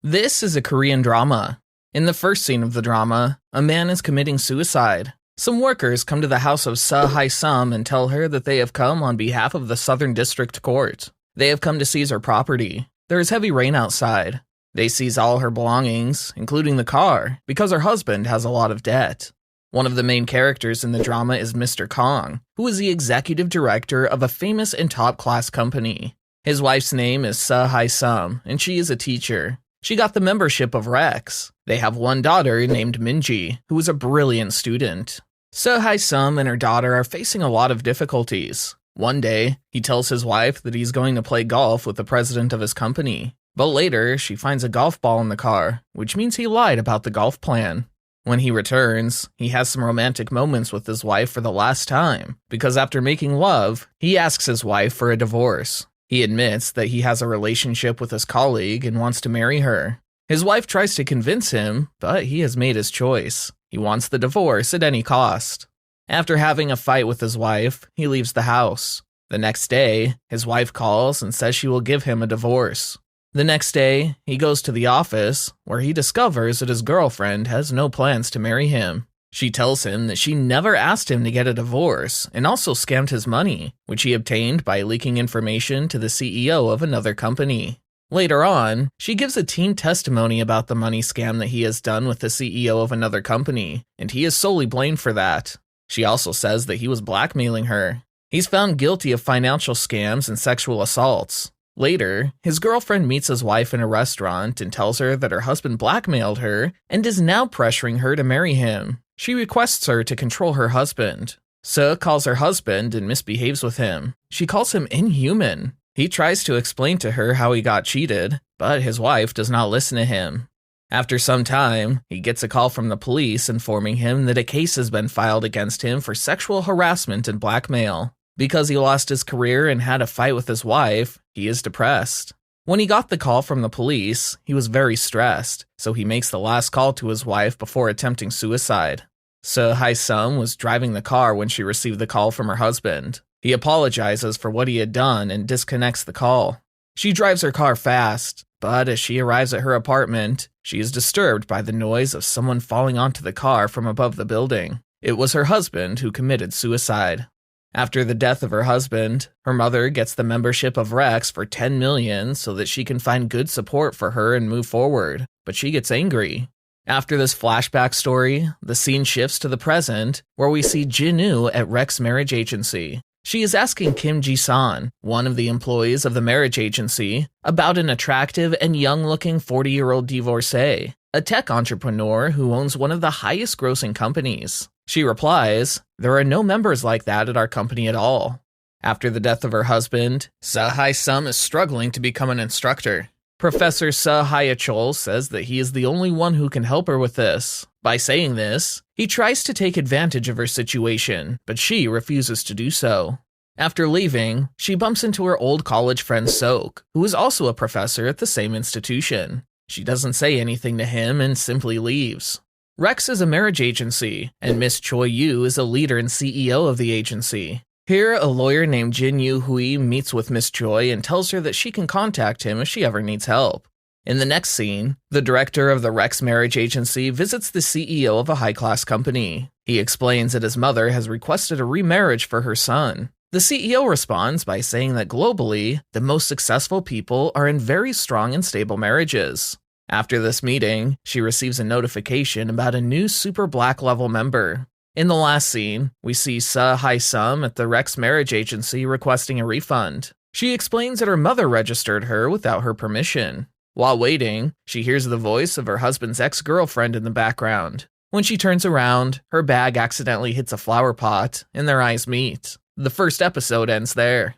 This is a Korean drama. In the first scene of the drama, a man is committing suicide. Some workers come to the house of Seo Hae-sum and tell her that they have come on behalf of the Southern District Court. They have come to seize her property. There is heavy rain outside. They seize all her belongings, including the car, because her husband has a lot of debt. One of the main characters in the drama is Mr. Kong, who is the executive director of a famous and top-class company. His wife's name is Seo Hae-sum, and she is a teacher. She got the membership of Rex. They have one daughter named Minji, who is a brilliant student. Seo Hae-sum and her daughter are facing a lot of difficulties. One day, he tells his wife that he's going to play golf with the president of his company. But later, she finds a golf ball in the car, which means he lied about the golf plan. When he returns, he has some romantic moments with his wife for the last time, because after making love, he asks his wife for a divorce. He admits that he has a relationship with his colleague and wants to marry her. His wife tries to convince him, but he has made his choice. He wants the divorce at any cost. After having a fight with his wife, he leaves the house. The next day, his wife calls and says she will give him a divorce. The next day, he goes to the office, where he discovers that his girlfriend has no plans to marry him. She tells him that she never asked him to get a divorce and also scammed his money, which he obtained by leaking information to the CEO of another company. Later on, she gives a team testimony about the money scam that he has done with the CEO of another company, and he is solely blamed for that. She also says that he was blackmailing her. He's found guilty of financial scams and sexual assaults. Later, his girlfriend meets his wife in a restaurant and tells her that her husband blackmailed her and is now pressuring her to marry him. She requests her to control her husband. Seo calls her husband and misbehaves with him. She calls him inhuman. He tries to explain to her how he got cheated, but his wife does not listen to him. After some time, he gets a call from the police informing him that a case has been filed against him for sexual harassment and blackmail. Because he lost his career and had a fight with his wife, he is depressed. When he got the call from the police, he was very stressed, so he makes the last call to his wife before attempting suicide. Seo Hae-sum was driving the car when she received the call from her husband. He apologizes for what he had done and disconnects the call. She drives her car fast, but as she arrives at her apartment, she is disturbed by the noise of someone falling onto the car from above the building. It was her husband who committed suicide. After the death of her husband, her mother gets the membership of Rex for $10 million so that she can find good support for her and move forward, but she gets angry. After this flashback story, the scene shifts to the present, where we see Jin-woo at Rex's marriage agency. She is asking Kim Ji-san, one of the employees of the marriage agency, about an attractive and young-looking 40-year-old divorcee, a tech entrepreneur who owns one of the highest-grossing companies. She replies, "There are no members like that at our company at all." After the death of her husband, Seo Hae-sum is struggling to become an instructor. Professor Seo Hae-chol says that he is the only one who can help her with this. By saying this, he tries to take advantage of her situation, but she refuses to do so. After leaving, she bumps into her old college friend Sok, who is also a professor at the same institution. She doesn't say anything to him and simply leaves. Rex is a marriage agency, and Miss Choi Yu is a leader and CEO of the agency. Here, a lawyer named Jin Yu Hui meets with Miss Choi and tells her that she can contact him if she ever needs help. In the next scene, the director of the Rex marriage agency visits the CEO of a high-class company. He explains that his mother has requested a remarriage for her son. The CEO responds by saying that globally, the most successful people are in very strong and stable marriages. After this meeting, she receives a notification about a new Super Black level member. In the last scene, we see Seo Hae-sum at the Rex marriage agency requesting a refund. She explains that her mother registered her without her permission. While waiting, she hears the voice of her husband's ex-girlfriend in the background. When she turns around, her bag accidentally hits a flower pot, and their eyes meet. The first episode ends there.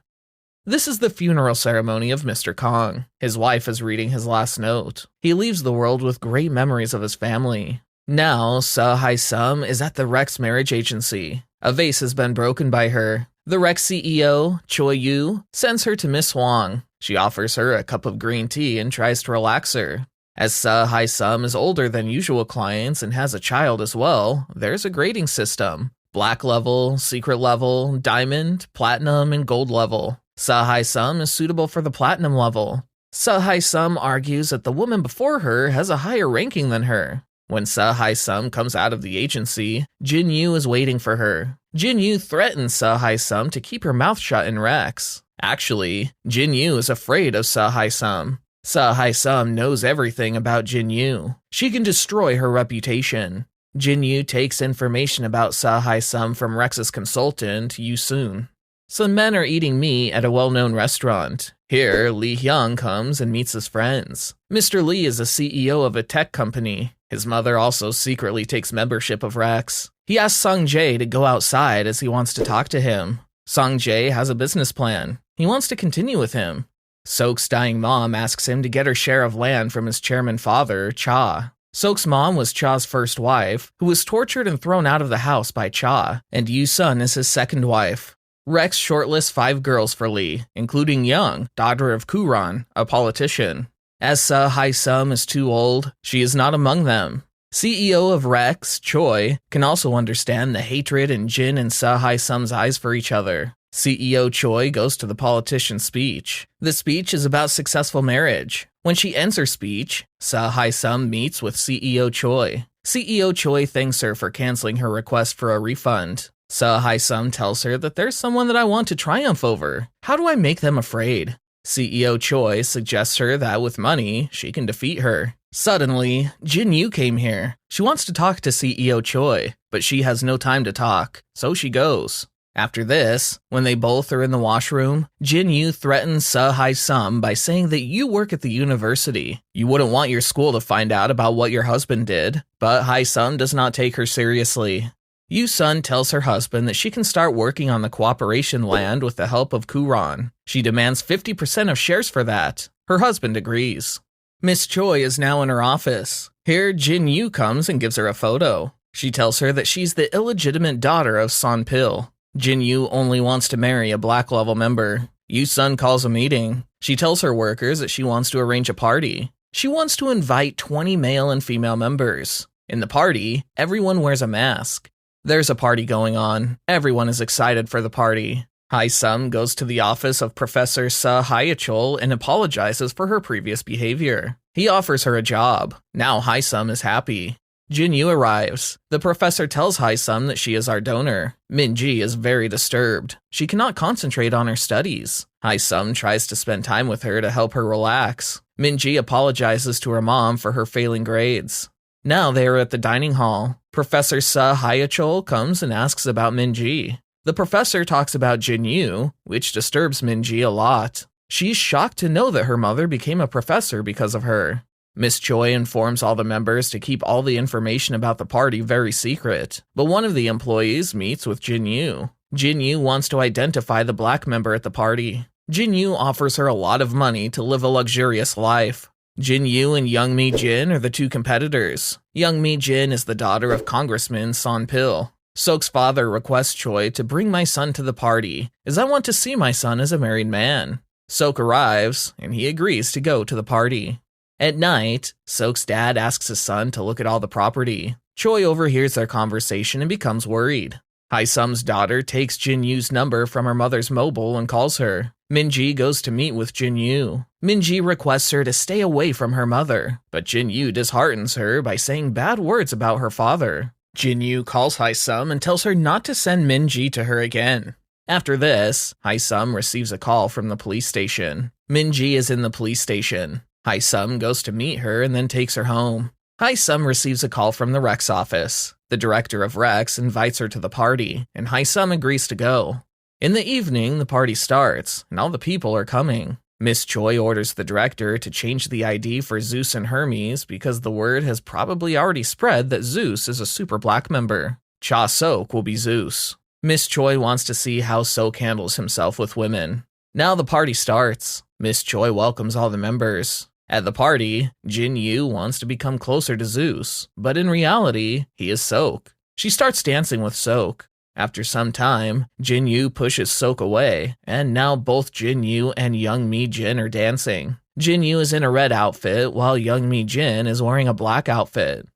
This is the funeral ceremony of Mr. Kong. His wife is reading his last note. He leaves the world with great memories of his family. Now, Seo Hae-sum is at the Rex marriage agency. A vase has been broken by her. The Rex CEO, Choi Yu, sends her to Miss Hwang. She offers her a cup of green tea and tries to relax her. As Seo Hae-sum is older than usual clients and has a child as well, there's a grading system. Black level, secret level, diamond, platinum, and gold level. Seo Hae-sum is suitable for the platinum level. Sum argues that the woman before her has a higher ranking than her. When Sum comes out of the agency, Jin-Yu is waiting for her. Jin-Yu threatens Sum to keep her mouth shut in Rex. Actually, Jin-Yu is afraid of Sum. Sum knows everything about Jin-Yu. She can destroy her reputation. Jin-Yu takes information about Sum from Rex's consultant, Yu-Sun. Some men are eating meat at a well-known restaurant. Here, Lee Hyung comes and meets his friends. Mr. Lee is a CEO of a tech company. His mother also secretly takes membership of Rex. He asks Sung-jae to go outside as he wants to talk to him. Sung-jae has a business plan. He wants to continue with him. Sok's dying mom asks him to get her share of land from his chairman father, Cha. Sok's mom was Cha's first wife, who was tortured and thrown out of the house by Cha, and Yu-sun is his second wife. Rex shortlists 5 girls for Lee, including Young, daughter of Kuran, a politician. As Sum is too old, she is not among them. CEO of Rex, Choi, can also understand the hatred in Jin and Sum's eyes for each other. CEO Choi goes to the politician's speech. The speech is about successful marriage. When she ends her speech, Sum meets with CEO Choi. CEO Choi thanks her for canceling her request for a refund. Sum tells her that there's someone that I want to triumph over. How do I make them afraid? CEO Choi suggests her that with money, she can defeat her. Suddenly, Jin-Yu came here. She wants to talk to CEO Choi, but she has no time to talk, so she goes. After this, when they both are in the washroom, Jin-Yu threatens Sum by saying that you work at the university. You wouldn't want your school to find out about what your husband did, but Sum does not take her seriously. Yu-sun tells her husband that she can start working on the cooperation land with the help of Kuran. She demands 50% of shares for that. Her husband agrees. Miss Choi is now in her office. Here, Jin-Yu comes and gives her a photo. She tells her that she's the illegitimate daughter of Son-pil. Jin-Yu only wants to marry a black level member. Yu-sun calls a meeting. She tells her workers that she wants to arrange a party. She wants to invite 20 male and female members. In the party, everyone wears a mask. There's a party going on. Everyone is excited for the party. Sum goes to the office of Professor Seo Hyechol and apologizes for her previous behavior. He offers her a job. Now Sum is happy. Jin-Yu arrives. The professor tells Sum that she is our donor. Min-ji is very disturbed. She cannot concentrate on her studies. Sum tries to spend time with her to help her relax. Min-ji apologizes to her mom for her failing grades. Now they are at the dining hall. Professor Seo Hyechol comes and asks about Min-ji. The professor talks about Jin-Yu, which disturbs Min-ji a lot. She's shocked to know that her mother became a professor because of her. Miss Choi informs all the members to keep all the information about the party very secret, but one of the employees meets with Jin-Yu. Jin-Yu wants to identify the black member at the party. Jin-Yu offers her a lot of money to live a luxurious life. Jin-Yu and Young-mi Jin are the two competitors. Young-mi Jin is the daughter of Congressman Son-pil. Sok's father requests Choi to bring my son to the party, as I want to see my son as a married man. Sok arrives, and he agrees to go to the party. At night, Sok's dad asks his son to look at all the property. Choi overhears their conversation and becomes worried. Sum's daughter takes Jin-Yu's number from her mother's mobile and calls her. Min-ji goes to meet with Jin-Yu. Min-ji requests her to stay away from her mother, but Jin-Yu disheartens her by saying bad words about her father. Jin-Yu calls Sum and tells her not to send Min-ji to her again. After this, Sum receives a call from the police station. Min-ji is in the police station. Sum goes to meet her and then takes her home. Sum receives a call from the Rex office. The director of Rex invites her to the party, and Sum agrees to go. In the evening, the party starts, and all the people are coming. Miss Choi orders the director to change the ID for Zeus and Hermes because the word has probably already spread that Zeus is a super black member. Cha Sok will be Zeus. Miss Choi wants to see how Sok handles himself with women. Now the party starts. Miss Choi welcomes all the members. At the party, Jin-Yu wants to become closer to Zeus, but in reality, he is Sok. She starts dancing with Sok. After some time, Jin-Yu pushes Sok away, and now both Jin-Yu and Young-mi Jin are dancing. Jin-Yu is in a red outfit, while Young-mi Jin is wearing a black outfit.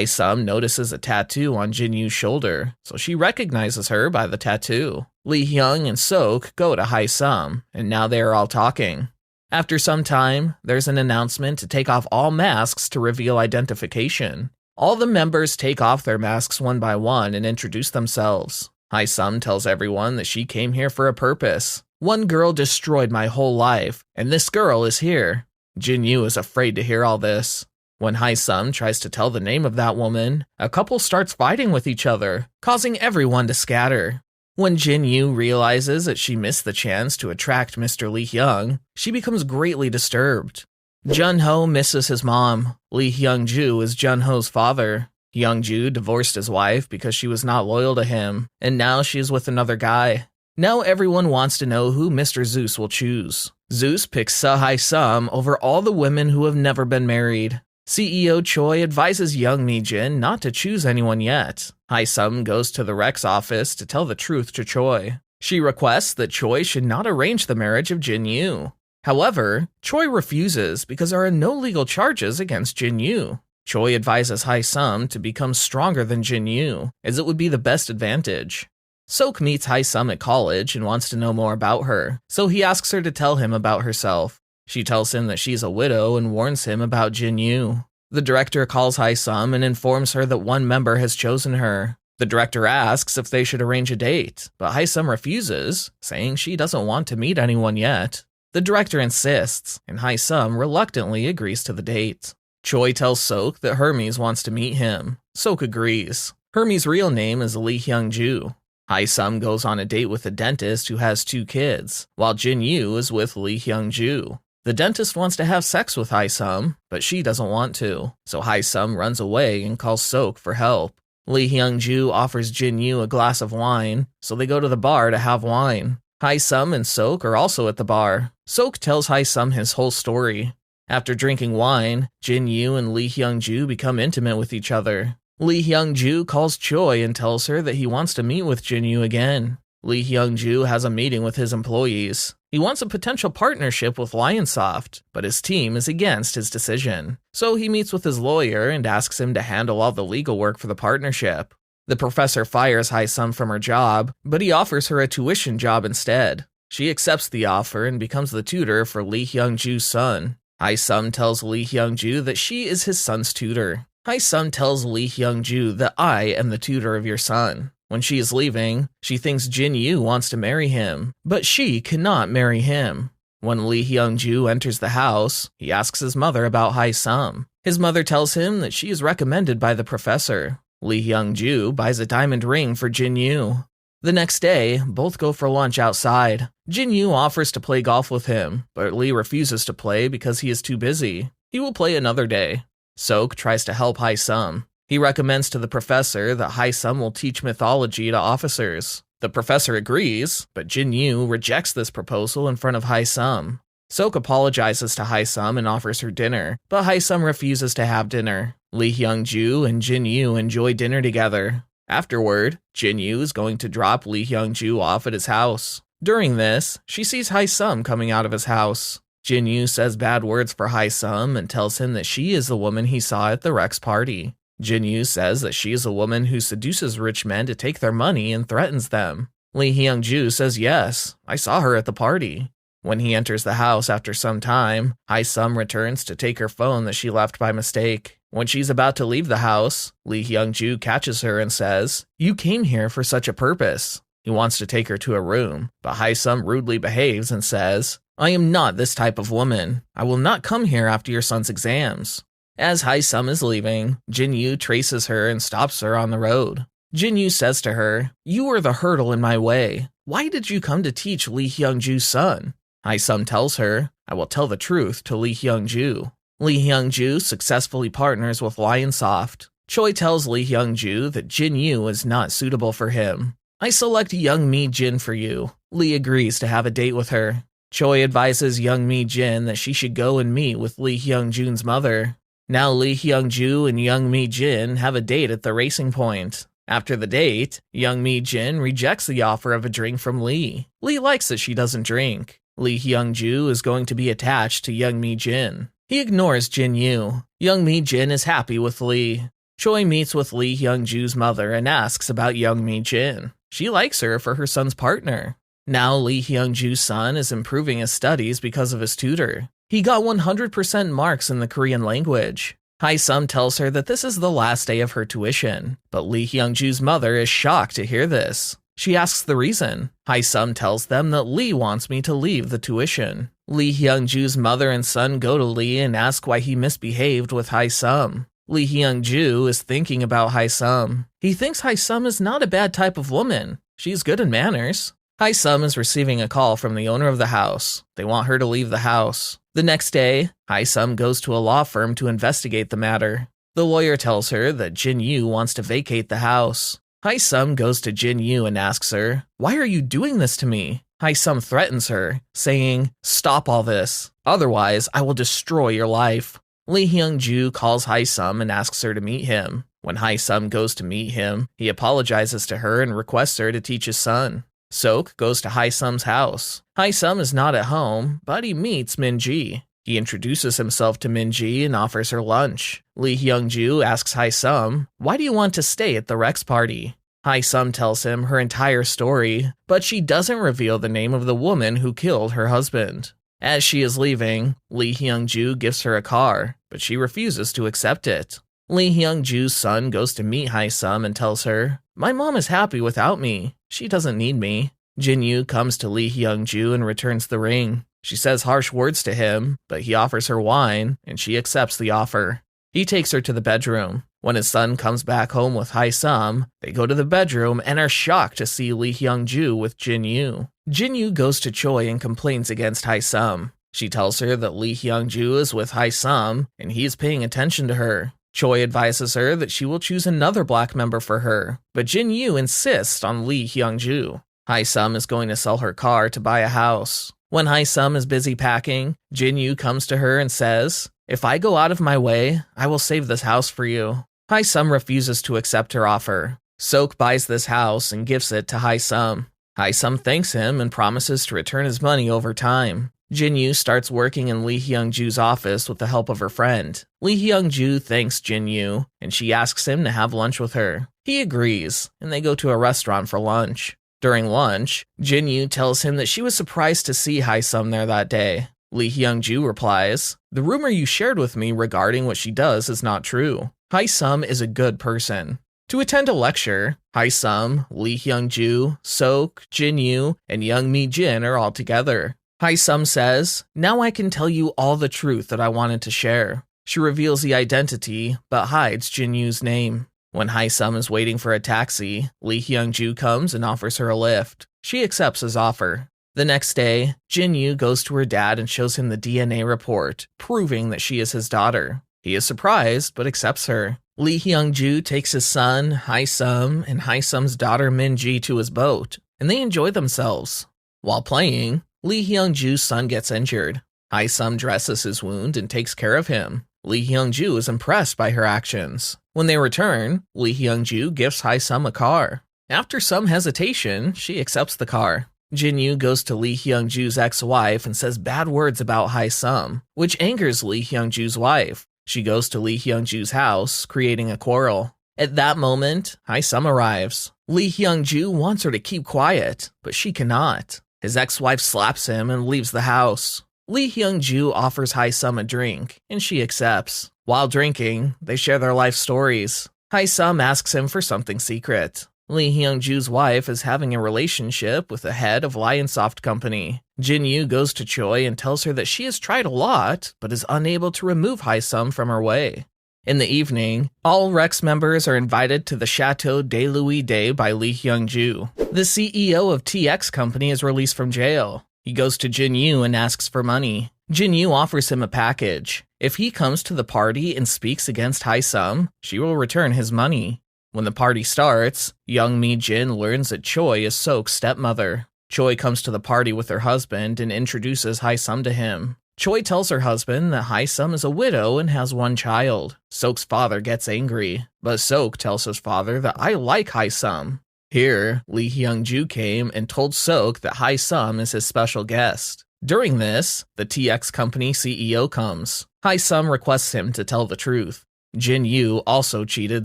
Sum notices a tattoo on Jin-Yu's shoulder, so she recognizes her by the tattoo. Lee Hyung and Sok go to Sum, and now they are all talking. After some time, there's an announcement to take off all masks to reveal identification. All the members take off their masks one by one and introduce themselves. Hae-sum tells everyone that she came here for a purpose. One girl destroyed my whole life, and this girl is here. Jin-yu is afraid to hear all this. When Hae-sum tries to tell the name of that woman, a couple starts fighting with each other, causing everyone to scatter. When Jin-yu realizes that she missed the chance to attract Mr. Lee Hyung, she becomes greatly disturbed. Jun-ho misses his mom. Lee Hyung-ju is Jun-ho's father. Hyung-ju divorced his wife because she was not loyal to him, and now she is with another guy. Now everyone wants to know who Mr. Zeus will choose. Zeus picks Seo Hae-sum over all the women who have never been married. CEO Choi advises Young Mi-jin not to choose anyone yet. Hae-sum goes to the Rec's office to tell the truth to Choi. She requests that Choi should not arrange the marriage of Jin-yu. However, Choi refuses because there are no legal charges against Jin-yu. Choi advises Hae-sum to become stronger than Jin-yu, as it would be the best advantage. Sok meets Hae-sum at college and wants to know more about her, so he asks her to tell him about herself. She tells him that she's a widow and warns him about Jin-yu. The director calls Hae-sum and informs her that one member has chosen her. The director asks if they should arrange a date, but Hae-sum refuses, saying she doesn't want to meet anyone yet. The director insists, and Hae-sum reluctantly agrees to the date. Choi tells Sok that Hermes wants to meet him. Sok agrees. Hermes' real name is Lee Hyung-ju. Hae-sum goes on a date with a dentist who has 2 kids, while Jin-yu is with Lee Hyung-ju. The dentist wants to have sex with Hae-sum, but she doesn't want to, so Hae-sum runs away and calls Sok for help. Lee Hyung-ju offers Jin-yu a glass of wine, so they go to the bar to have wine. Hae-sum and Sok are also at the bar. Sok tells Hae-sum his whole story. After drinking wine, Jin-yu and Lee Hyung-ju become intimate with each other. Lee Hyung-ju calls Choi and tells her that he wants to meet with Jin-yu again. Lee Hyung-ju has a meeting with his employees. He wants a potential partnership with Lionsoft, but his team is against his decision. So he meets with his lawyer and asks him to handle all the legal work for the partnership. The professor fires Hae-sum from her job, but he offers her a tuition job instead. She accepts the offer and becomes the tutor for Lee Hyung-ju's son. Hae-sum tells Lee Hyung-ju that she is his son's tutor. Hae-sum tells Lee Hyung-ju that I am the tutor of your son. When she is leaving, she thinks Jin-yu wants to marry him, but she cannot marry him. When Lee Hyung-ju enters the house, he asks his mother about Hae-sum. His mother tells him that she is recommended by the professor. Lee Hyung-ju buys a diamond ring for Jin-yu. The next day, both go for lunch outside. Jin-yu offers to play golf with him, but Lee refuses to play because he is too busy. He will play another day. Sok tries to help Hae-sum. He recommends to the professor that Hae-sum will teach mythology to officers. The professor agrees, but Jin-yu rejects this proposal in front of Hae-sum. Sok apologizes to Hae-sum and offers her dinner, but Hae-sum refuses to have dinner. Lee Hyung-ju and Jin-yu enjoy dinner together. Afterward, Jin-yu is going to drop Lee Hyung-ju off at his house. During this, she sees Hae-sum coming out of his house. Jin-yu says bad words for Hae-sum and tells him that she is the woman he saw at the Rec's party. Jin-yu says that she is a woman who seduces rich men to take their money and threatens them. Lee Hyung-ju says yes, I saw her at the party. When he enters the house after some time, Hae-sum returns to take her phone that she left by mistake. When she's about to leave the house, Lee Hyung-ju catches her and says, "You came here for such a purpose." He wants to take her to a room, but Hae-sum rudely behaves and says, "I am not this type of woman. I will not come here after your son's exams." As Hae-sum is leaving, Jin-yu traces her and stops her on the road. Jin-yu says to her, "You are the hurdle in my way. Why did you come to teach Lee Hyung-ju's son?" Hae-sum tells her, "I will tell the truth to Lee Hyung-ju." Lee Hyung-ju successfully partners with Lionsoft. Choi tells Lee Hyung-ju that Jin-yu is not suitable for him. "I select Young Mi-jin for you." Lee agrees to have a date with her. Choi advises Young Mi-jin that she should go and meet with Lee Hyung-jun's mother. Now Lee Hyung-ju and Young Mi-jin have a date at the racing point. After the date, Young Mi-jin rejects the offer of a drink from Lee. Lee likes that she doesn't drink. Lee Hyung-ju is going to be attached to Young Mi-jin. He ignores Jin-yu. Young Mi-jin is happy with Lee. Choi meets with Lee Hyung-ju's mother and asks about Young Mi-jin. She likes her for her son's partner. Now Lee Hyung-ju's son is improving his studies because of his tutor. He got 100% marks in the Korean language. Hae-sum tells her that this is the last day of her tuition, but Lee Hyung-ju's mother is shocked to hear this. She asks the reason. Hae-sum tells them that Lee wants me to leave the tuition. Lee Hyung-ju's mother and son go to Lee and ask why he misbehaved with Hae-sum. Lee Hyung-ju is thinking about Hae-sum. He thinks Hae-sum is not a bad type of woman. She's good in manners. Hae-sum is receiving a call from the owner of the house. They want her to leave the house. The next day, Hae-sum goes to a law firm to investigate the matter. The lawyer tells her that Jin-yu wants to vacate the house. Hae-sum goes to Jin-yu and asks her, "Why are you doing this to me?" Hae-sum threatens her, saying, "Stop all this. Otherwise, I will destroy your life." Lee Hyung-ju calls Hae-sum and asks her to meet him. When Hae-sum goes to meet him, he apologizes to her and requests her to teach his son. Sok goes to Hae-sum's house. Hae-sum is not at home, but he meets Min-ji. He introduces himself to Min-ji and offers her lunch. Lee Hyung-ju asks Hae-sum, "Why do you want to stay at the Rex party?" Hae-sum tells him her entire story, but she doesn't reveal the name of the woman who killed her husband. As she is leaving, Lee Hyung-ju gives her a car, but she refuses to accept it. Lee Hyung-ju's son goes to meet Hae-sum and tells her, "My mom is happy without me. She doesn't need me." Jin-yu comes to Lee Hyung-ju and returns the ring. She says harsh words to him, but he offers her wine, and she accepts the offer. He takes her to the bedroom. When his son comes back home with Hae-sum, they go to the bedroom and are shocked to see Lee Hyung-ju with Jin-yu. Jin-yu goes to Choi and complains against Hae-sum. She tells her that Lee Hyung-ju is with Hae-sum, and he is paying attention to her. Choi advises her that she will choose another black member for her, but Jin-yu insists on Lee Hyung-ju. Hae-sum is going to sell her car to buy a house. When Hae-sum is busy packing, Jin-yu comes to her and says, "If I go out of my way, I will save this house for you." Hae-sum refuses to accept her offer. Sok buys this house and gives it to Hae-sum. Hae-sum thanks him and promises to return his money over time. Jin-yu starts working in Lee Hyung-ju's office with the help of her friend. Lee Hyung-ju thanks Jin-yu, and she asks him to have lunch with her. He agrees, and they go to a restaurant for lunch. During lunch, Jin-yu tells him that she was surprised to see Hae-sum there that day. Lee Hyung-ju replies, "The rumor you shared with me regarding what she does is not true. Hae-sum is a good person." To attend a lecture, Hae-sum, Lee Hyung-ju, Sok, Jin-yu, and Young Mi-jin are all together. Hae-sum says, "Now I can tell you all the truth that I wanted to share." She reveals the identity, but hides Jin-yu's name. When Hae-sum is waiting for a taxi, Lee Hyung-ju comes and offers her a lift. She accepts his offer. The next day, Jin-yu goes to her dad and shows him the DNA report, proving that she is his daughter. He is surprised, but accepts her. Lee Hyung-ju takes his son, Hae-sum, and Hae-sum's daughter Min-ji to his boat, and they enjoy themselves. While playing, Lee Hyung-ju's son gets injured. Hae-sum dresses his wound and takes care of him. Lee Hyung-ju is impressed by her actions. When they return, Lee Hyung-ju gives Hae-sum a car. After some hesitation, she accepts the car. Jin-yu goes to Lee Hyung-ju's ex-wife and says bad words about Hae-sum, which angers Lee Hyung-ju's wife. She goes to Lee Hyung-ju's house, creating a quarrel. At that moment, Hae-sum arrives. Lee Hyung-ju wants her to keep quiet, but she cannot. His ex-wife slaps him and leaves the house. Lee Hyung-ju offers Hae-sum a drink, and she accepts. While drinking, they share their life stories. Hae-sum asks him for something secret. Lee Hyung-ju's wife is having a relationship with the head of Lionsoft Company. Jin-yu goes to Choi and tells her that she has tried a lot, but is unable to remove Hae-sum from her way. In the evening, all Rex members are invited to the Chateau de Louis Day by Lee Hyung-ju. The CEO of TX Company is released from jail. He goes to Jin-yu and asks for money. Jin-yu offers him a package. If he comes to the party and speaks against Hae-sum, she will return his money. When the party starts, Young Mi-jin learns that Choi is Sok's stepmother. Choi comes to the party with her husband and introduces Hae-sum to him. Choi tells her husband that Hae-sum is a widow and has one child. Sok's father gets angry, but Sok tells his father that I like Hae-sum. Here, Lee Hyung-ju came and told Sok that Hae-sum is his special guest. During this, the TX Company CEO comes. Hae-sum requests him to tell the truth. Jin-yu also cheated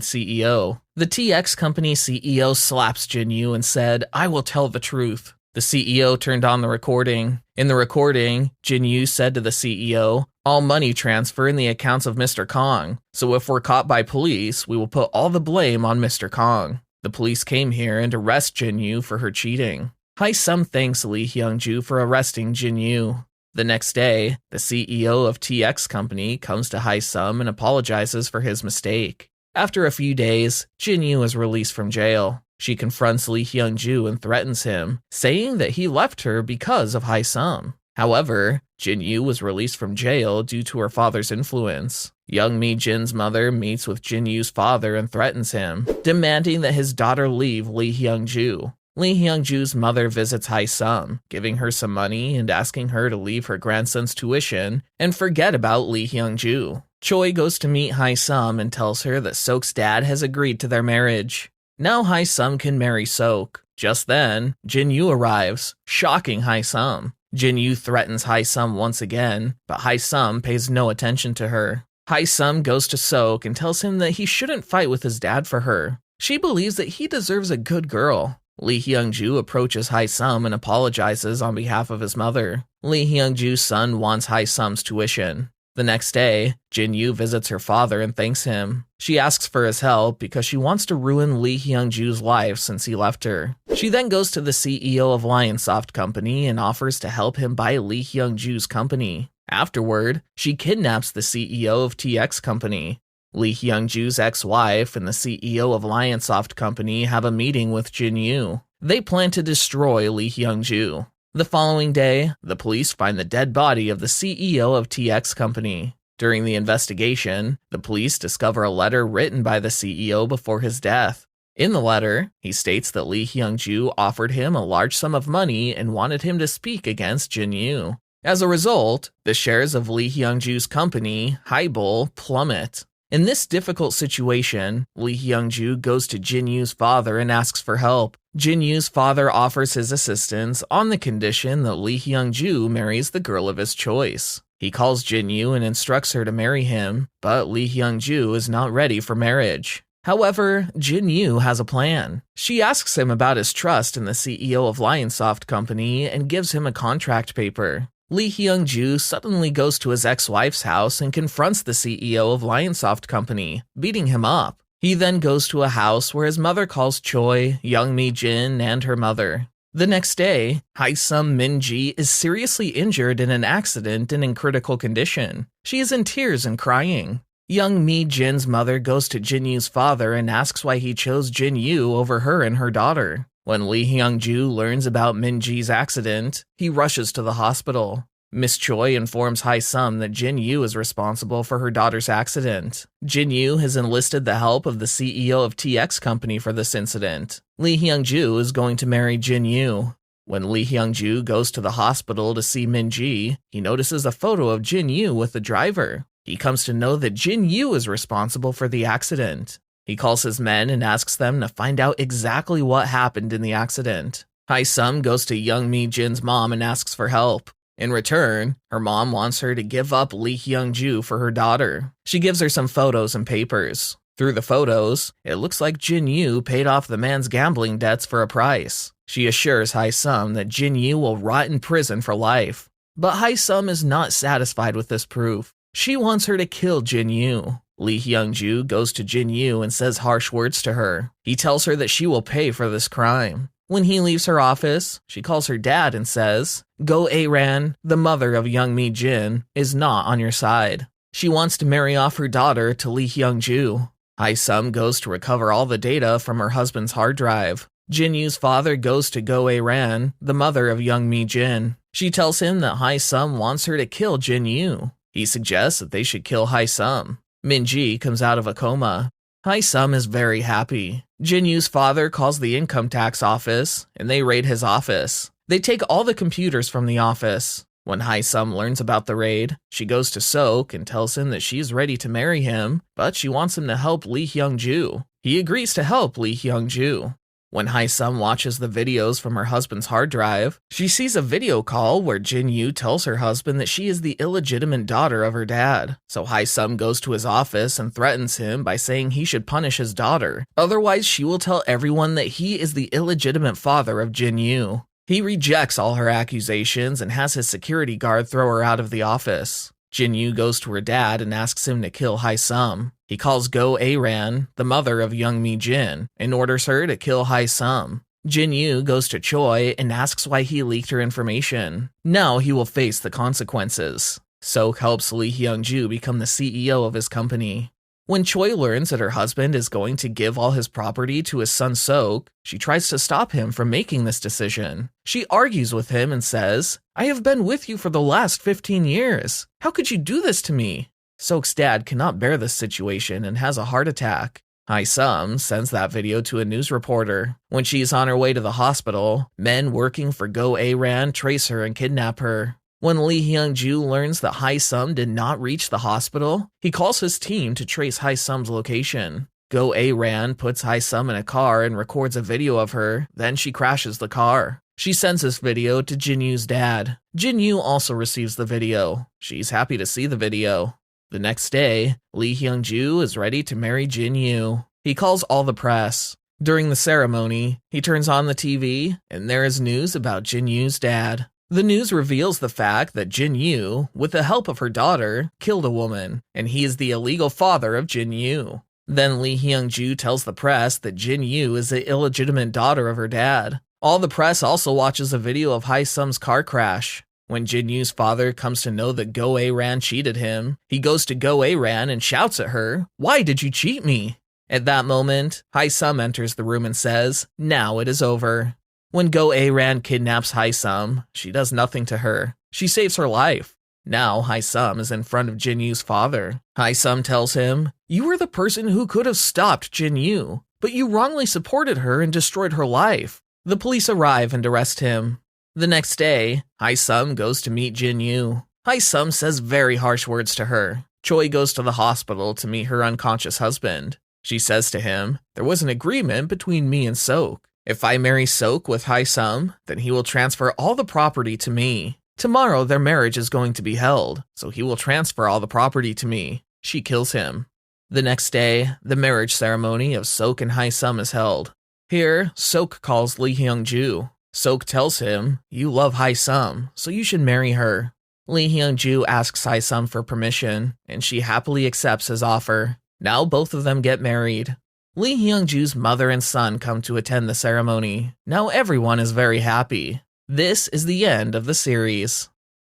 CEO. The TX Company CEO slaps Jin-yu and said, I will tell the truth. The CEO turned on the recording. In the recording, Jin-Yu said to the CEO, "All money transfer in the accounts of Mr. Kong, so if we're caught by police, we will put all the blame on Mr. Kong. The police came here and arrest Jin-Yu for her cheating." Hae-sum thanks Lee Hyung-ju for arresting Jin-Yu. The next day, the CEO of TX Company comes to Hae-sum and apologizes for his mistake. After a few days, Jin-Yu is released from jail. She confronts Lee Hyung-ju and threatens him, saying that he left her because of Hae-sum. However, Jin-Yu was released from jail due to her father's influence. Young Mi-jin's mother meets with Jin-Yu's father and threatens him, demanding that his daughter leave Lee Hyung-ju. Lee Hyung-ju's mother visits Hae-sum, giving her some money and asking her to leave her grandson's tuition and forget about Lee Hyung-ju. Choi goes to meet Hae-sum and tells her that Seok's dad has agreed to their marriage. Now Hae-sum can marry Seok. Just then, Jin-Yu arrives, shocking Hae-sum. Jin-Yu threatens Hae-sum once again, but Hae-sum pays no attention to her. Hae-sum goes to Seok and tells him that he shouldn't fight with his dad for her. She believes that he deserves a good girl. Lee Hyung-ju approaches Hae-sum and apologizes on behalf of his mother. Lee Hyung-ju's son wants Hae-sum's tuition. The next day, Jin-Yu visits her father and thanks him. She asks for his help because she wants to ruin Lee Hyung-ju's life since he left her. She then goes to the CEO of Lionsoft Company and offers to help him buy Lee Hyung-ju's company. Afterward, she kidnaps the CEO of TX Company. Lee Hyung-ju's ex-wife and the CEO of Lionsoft Company have a meeting with Jin-Yu. They plan to destroy Lee Hyung-ju. The following day, the police find the dead body of the CEO of TX Company. During the investigation, the police discover a letter written by the CEO before his death. In the letter, he states that Lee Hyung-ju offered him a large sum of money and wanted him to speak against Jin-Yu. As a result, the shares of Lee Hyung-ju's company, Haibol, plummet. In this difficult situation, Lee Hyung-ju goes to Jin-Yu's father and asks for help. Jin-Yu's father offers his assistance on the condition that Lee Hyung-ju marries the girl of his choice. He calls Jin-Yu and instructs her to marry him, but Lee Hyung-ju is not ready for marriage. However, Jin-Yu has a plan. She asks him about his trust in the CEO of Lionsoft Company and gives him a contract paper. Lee Hyung-ju suddenly goes to his ex-wife's house and confronts the CEO of Lionsoft Company, beating him up. He then goes to a house where his mother calls Choi, young Mi-jin, and her mother. The next day, Hae-sum Min-ji is seriously injured in an accident and in critical condition. She is in tears and crying. Young Mi-jin's mother goes to Jin-Yu's father and asks why he chose Jin-Yu over her and her daughter. When Lee Hyung-ju learns about Min-ji's accident, he rushes to the hospital. Miss Choi informs Hae-sum that Jin-Yu is responsible for her daughter's accident. Jin-Yu has enlisted the help of the CEO of TX Company for this incident. Lee Hyung-ju is going to marry Jin-Yu. When Lee Hyung-ju goes to the hospital to see Min-ji, he notices a photo of Jin-Yu with the driver. He comes to know that Jin-Yu is responsible for the accident. He calls his men and asks them to find out exactly what happened in the accident. Hae-sum goes to young Mi-jin's mom and asks for help. In return, her mom wants her to give up Lee Hyung-ju for her daughter. She gives her some photos and papers. Through the photos, it looks like Jin-Yu paid off the man's gambling debts for a price. She assures Hae-sum that Jin-Yu will rot in prison for life. But Hae-sum is not satisfied with this proof. She wants her to kill Jin-Yu. Lee Hyung-ju goes to Jin-Yu and says harsh words to her. He tells her that she will pay for this crime. When he leaves her office, she calls her dad and says, "Go Aran, the mother of young Mi-jin, is not on your side." She wants to marry off her daughter to Lee Hyung-ju. Hae-sum goes to recover all the data from her husband's hard drive. Jin-Yu's father goes to Go Aran, the mother of young Mi-jin. She tells him that Hae-sum wants her to kill Jin-Yu. He suggests that they should kill Hae-sum. Min-ji comes out of a coma. Hae-sum is very happy. Jin-Yu's father calls the income tax office, and they raid his office. They take all the computers from the office. When Hae-sum learns about the raid, she goes to Seok and tells him that she is ready to marry him, but she wants him to help Lee Hyung-ju. He agrees to help Lee Hyung-ju. When Hae-sum watches the videos from her husband's hard drive, she sees a video call where Jin-Yu tells her husband that she is the illegitimate daughter of her dad. So Hae-sum goes to his office and threatens him by saying he should punish his daughter. Otherwise, she will tell everyone that he is the illegitimate father of Jin-Yu. He rejects all her accusations and has his security guard throw her out of the office. Jin-Yu goes to her dad and asks him to kill Hae-sum. He calls Go A-ran, the mother of young Mi-jin, and orders her to kill Hae-sum. Jin-Yu goes to Choi and asks why he leaked her information. Now he will face the consequences. Sok helps Lee Hyung-ju become the CEO of his company. When Choi learns that her husband is going to give all his property to his son Sok, she tries to stop him from making this decision. She argues with him and says, "I have been with you for the last 15 years. How could you do this to me?" Sok's dad cannot bear this situation and has a heart attack. Hae-sum sends that video to a news reporter. When she is on her way to the hospital, men working for Go A-ran trace her and kidnap her. When Lee Hyung-ju learns that Hae-sum did not reach the hospital, he calls his team to trace Hae-sum's location. Go A-ran puts Hae-sum in a car and records a video of her, then she crashes the car. She sends this video to Jin-Yu's dad. Jin-Yu also receives the video. She's happy to see the video. The next day, Lee Hyung-ju is ready to marry Jin-Yu. He calls all the press. During the ceremony, he turns on the TV, and there is news about Jin-Yu's dad. The news reveals the fact that Jin-Yu, with the help of her daughter, killed a woman, and he is the illegal father of Jin-Yu. Then Lee Hyung-ju tells the press that Jin-Yu is the illegitimate daughter of her dad. All the press also watches a video of Hae-sum's car crash. When Jin-Yu's father comes to know that Go A-ran cheated him, he goes to Go A-ran and shouts at her, "Why did you cheat me?" At that moment, Hae-sum enters the room and says, "Now it is over." When Go A-ran kidnaps Hae-sum, she does nothing to her. She saves her life. Now Hae-sum is in front of Jin-Yu's father. Hae-sum tells him, "You were the person who could have stopped Jin-Yu, but you wrongly supported her and destroyed her life." The police arrive and arrest him. The next day, Hae-sum goes to meet Jin-Yu. Hae-sum says very harsh words to her. Choi goes to the hospital to meet her unconscious husband. She says to him, "There was an agreement between me and Sok. If I marry Sok with Hae-sum, then he will transfer all the property to me. Tomorrow their marriage is going to be held, so he will transfer all the property to me." She kills him. The next day, the marriage ceremony of Sok and Hae-sum is held. Here, Sok calls Lee Hyung-ju. Sok tells him, "You love Hae-sum, so you should marry her." Lee Hyung-ju asks Hae-sum for permission, and she happily accepts his offer. Now both of them get married. Lee Hyung-ju's mother and son come to attend the ceremony. Now everyone is very happy. This is the end of the series.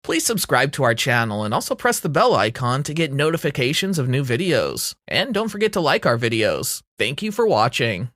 Please subscribe to our channel and also press the bell icon to get notifications of new videos. And don't forget to like our videos. Thank you for watching.